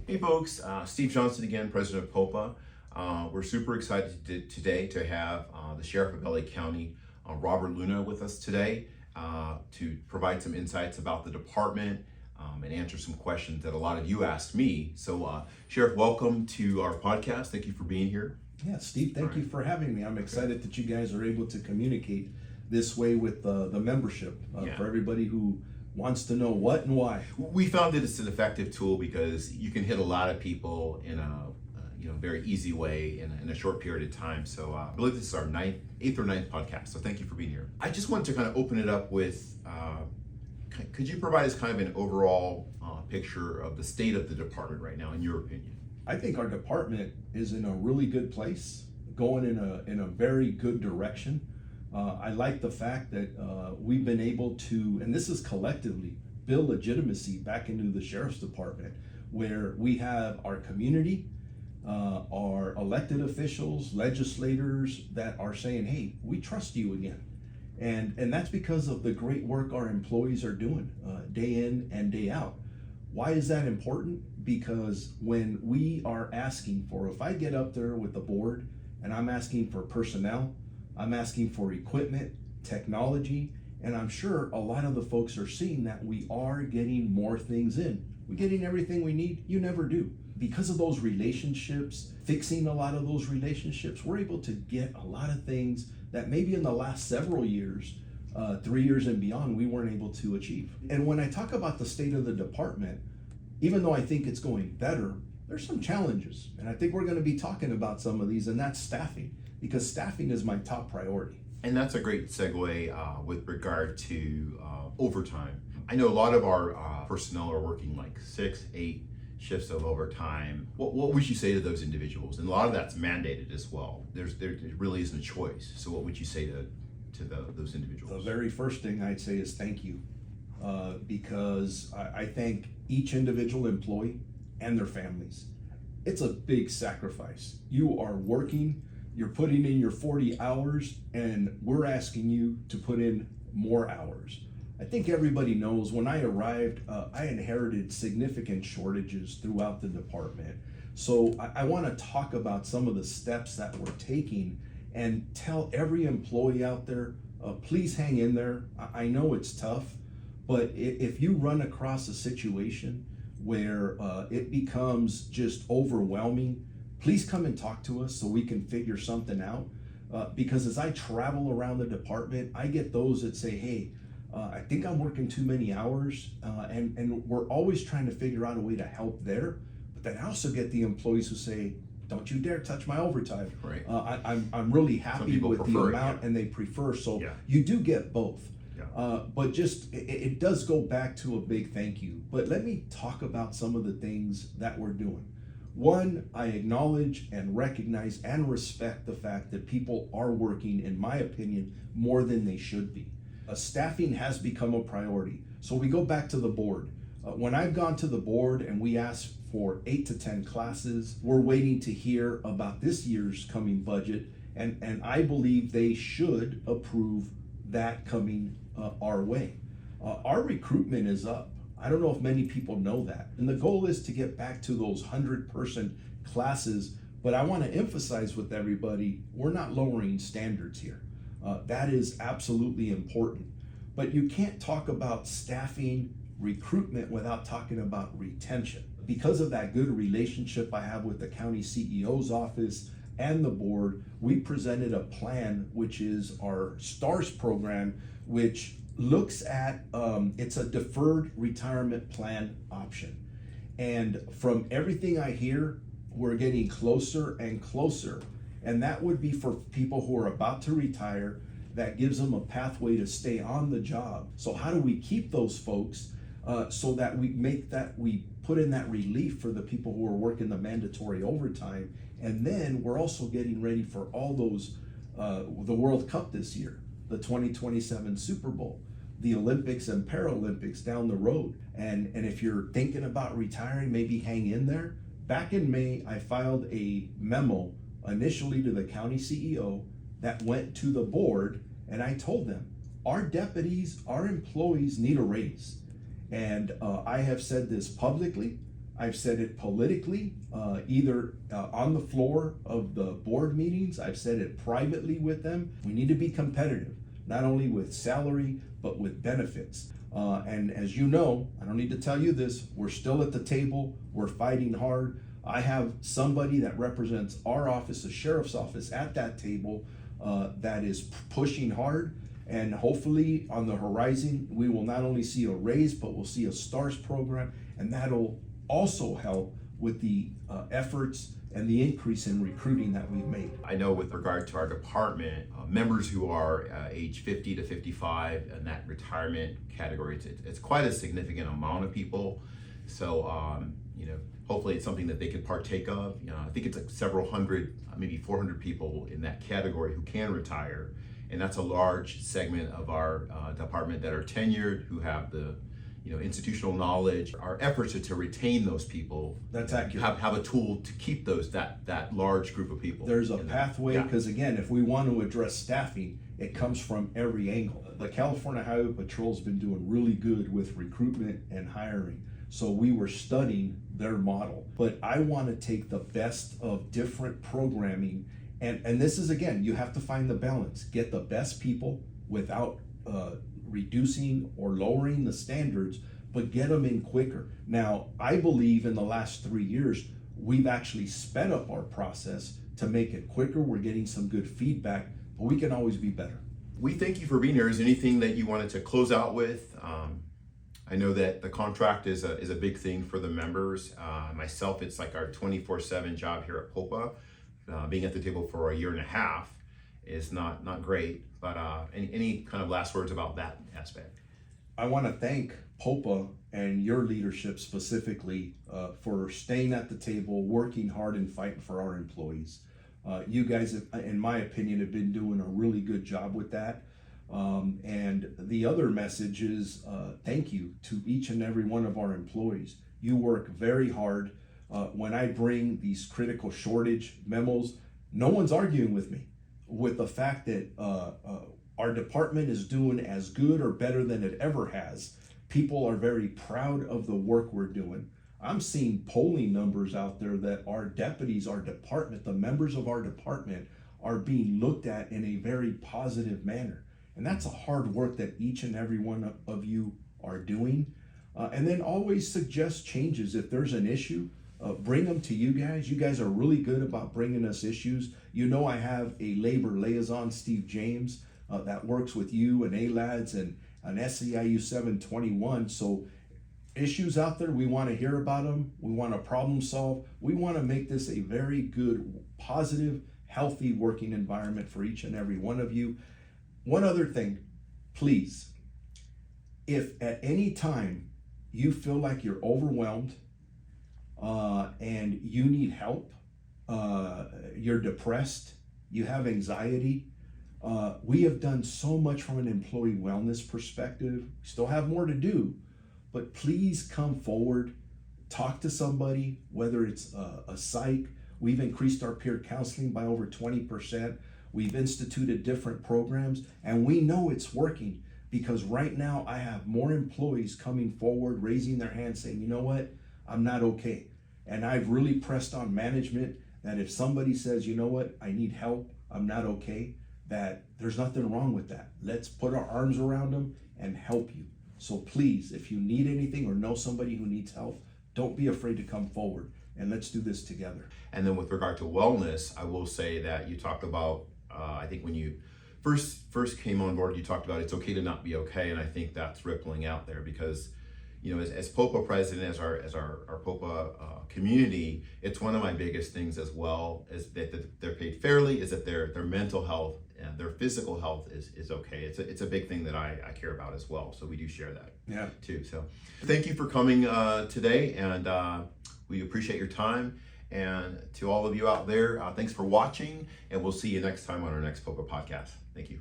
Hey folks, Steve Johnson again, President of POPA. We're super excited today to have the Sheriff of LA County, Robert Luna, with us today to provide some insights about the department and answer some questions that a lot of you asked me. So Sheriff, welcome to our podcast. Thank you for being here. Yeah, Steve, thank you for having me. I'm excited that you guys are able to communicate this way with the membership for everybody who wants to know what and why. We found that it's an effective tool because you can hit a lot of people in a very easy way in a short period of time. So I believe this is our eighth or ninth podcast. So thank you for being here. I just wanted to kind of open it up with, could you provide us kind of an overall picture of the state of the department right now, in your opinion? I think our department is in a really good place, going in a very good direction. I like the fact that we've been able to, and this is collectively, build legitimacy back into the Sheriff's Department, where we have our community, our elected officials, legislators that are saying, hey, we trust you again. And that's because of the great work our employees are doing day in and day out. Why is that important? Because when we are asking for, if I get up there with the board and I'm asking for personnel, I'm asking for equipment, technology, and I'm sure a lot of the folks are seeing that we are getting more things in. We're getting everything we need. You never do. Because of those relationships, fixing a lot of those relationships, we're able to get a lot of things that maybe in the last several years, 3 years and beyond, we weren't able to achieve. And when I talk about the state of the department, even though I think it's going better, there's some challenges. And I think we're going to be talking about some of these, and that's staffing, because staffing is my top priority. And that's a great segue with regard to overtime. I know a lot of our personnel are working like 6, 8 shifts of overtime. What would you say to those individuals? And a lot of that's mandated as well. There really isn't a choice. So what would you say to those individuals? The very first thing I'd say is thank you, because I thank each individual employee and their families. It's a big sacrifice. You are working, you're putting in your 40 hours, and we're asking you to put in more hours. I think everybody knows when I arrived, I inherited significant shortages throughout the department. So I want to talk about some of the steps that we're taking and tell every employee out there, please hang in there. I know it's tough, but if you run across a situation where it becomes just overwhelming, please come and talk to us so we can figure something out. Because as I travel around the department, I get those that say, hey, I think I'm working too many hours, and we're always trying to figure out a way to help there. But then I also get the employees who say, don't you dare touch my overtime. Right. I'm really happy with the amount, and they prefer. So you do get both. But just, it does go back to a big thank you. But let me talk about some of the things that we're doing. One, I acknowledge and recognize and respect the fact that people are working, in my opinion, more than they should be. Staffing has become a priority. So we go back to the board. When I've gone to the board and we ask for 8 to 10 classes, we're waiting to hear about this year's coming budget, and I believe they should approve that coming our way. Our recruitment is up. I don't know if many people know that. And the goal is to get back to those 100-person classes, but I want to emphasize with everybody, we're not lowering standards here. That is absolutely important. But you can't talk about staffing, recruitment without talking about retention. Because of that good relationship I have with the county CEO's office and the board, we presented a plan, which is our STARS program, which looks at, it's a deferred retirement plan option. And from everything I hear, we're getting closer and closer. And that would be for people who are about to retire. That gives them a pathway to stay on the job. So how do we keep those folks so that we put in that relief for the people who are working the mandatory overtime? And then we're also getting ready for all those, the World Cup this year, the 2027 Super Bowl, the Olympics and Paralympics down the road. And if you're thinking about retiring, maybe hang in there. Back in May, I filed a memo initially to the county CEO that went to the board, and I told them, our deputies, our employees need a raise. And I have said this publicly, I've said it politically, either on the floor of the board meetings. I've said it privately with them. We need to be competitive, not only with salary, but with benefits. And as you know, I don't need to tell you this, we're still at the table, we're fighting hard. I have somebody that represents our office, the sheriff's office, at that table that is pushing hard. And hopefully on the horizon, we will not only see a raise, but we'll see a STARS program, and that'll also help with the efforts and the increase in recruiting that we've made. I know with regard to our department, members who are age 50 to 55 in that retirement category, it's quite a significant amount of people. So, hopefully it's something that they could partake of. I think it's like several hundred, maybe 400 people in that category who can retire. And that's a large segment of our department that are tenured, who have the institutional knowledge. Our efforts are to retain those people. That's accurate. Have a tool to keep that large group of people. There's a pathway, because again, if we want to address staffing, it comes from every angle. The California Highway Patrol's been doing really good with recruitment and hiring. So we were studying their model. But I want to take the best of different programming. And this is, again, you have to find the balance. Get the best people without reducing or lowering the standards, but get them in quicker. Now, I believe in the last 3 years, we've actually sped up our process to make it quicker. We're getting some good feedback, but we can always be better. We thank you for being here. Is there anything that you wanted to close out with? I know that the contract is a big thing for the members. Myself, it's like our 24/7 job here at POPA. Being at the table for a year and a half is not great, but any kind of last words about that aspect? I want to thank POPA and your leadership specifically for staying at the table, working hard and fighting for our employees. You guys, in my opinion, have been doing a really good job with that. And the other message is thank you to each and every one of our employees. You work very hard. When I bring these critical shortage memos, no one's arguing with me with the fact that our department is doing as good or better than it ever has. People are very proud of the work we're doing. I'm seeing polling numbers out there that our deputies, our department, the members of our department are being looked at in a very positive manner. And that's a hard work that each and every one of you are doing. And then always suggest changes. If there's an issue, bring them to you guys. You guys are really good about bringing us issues. You know, I have a labor liaison, Steve James, that works with you and ALADS and an SEIU 721. So issues out there, we want to hear about them. We want to problem solve. We want to make this a very good, positive, healthy working environment for each and every one of you. One other thing, please, if at any time you feel like you're overwhelmed and you need help, you're depressed, you have anxiety, we have done so much from an employee wellness perspective. We still have more to do, but please come forward, talk to somebody, whether it's a psych. We've increased our peer counseling by over 20%. We've instituted different programs, and we know it's working because right now I have more employees coming forward, raising their hand saying, you know what, I'm not okay. And I've really pressed on management that if somebody says, you know what, I need help, I'm not okay, that there's nothing wrong with that. Let's put our arms around them and help you. So please, if you need anything or know somebody who needs help, don't be afraid to come forward, and let's do this together. And then with regard to wellness, I will say that you talked about, I think when you first came on board, you talked about it's okay to not be okay, and I think that's rippling out there because, you know, as POPA president, as our POPA community, it's one of my biggest things as well is that they're paid fairly, is that their mental health and their physical health is okay. It's a big thing that I care about as well. So we do share that too. So thank you for coming today, and we appreciate your time. And to all of you out there, thanks for watching, and we'll see you next time on our next POPA podcast. Thank you.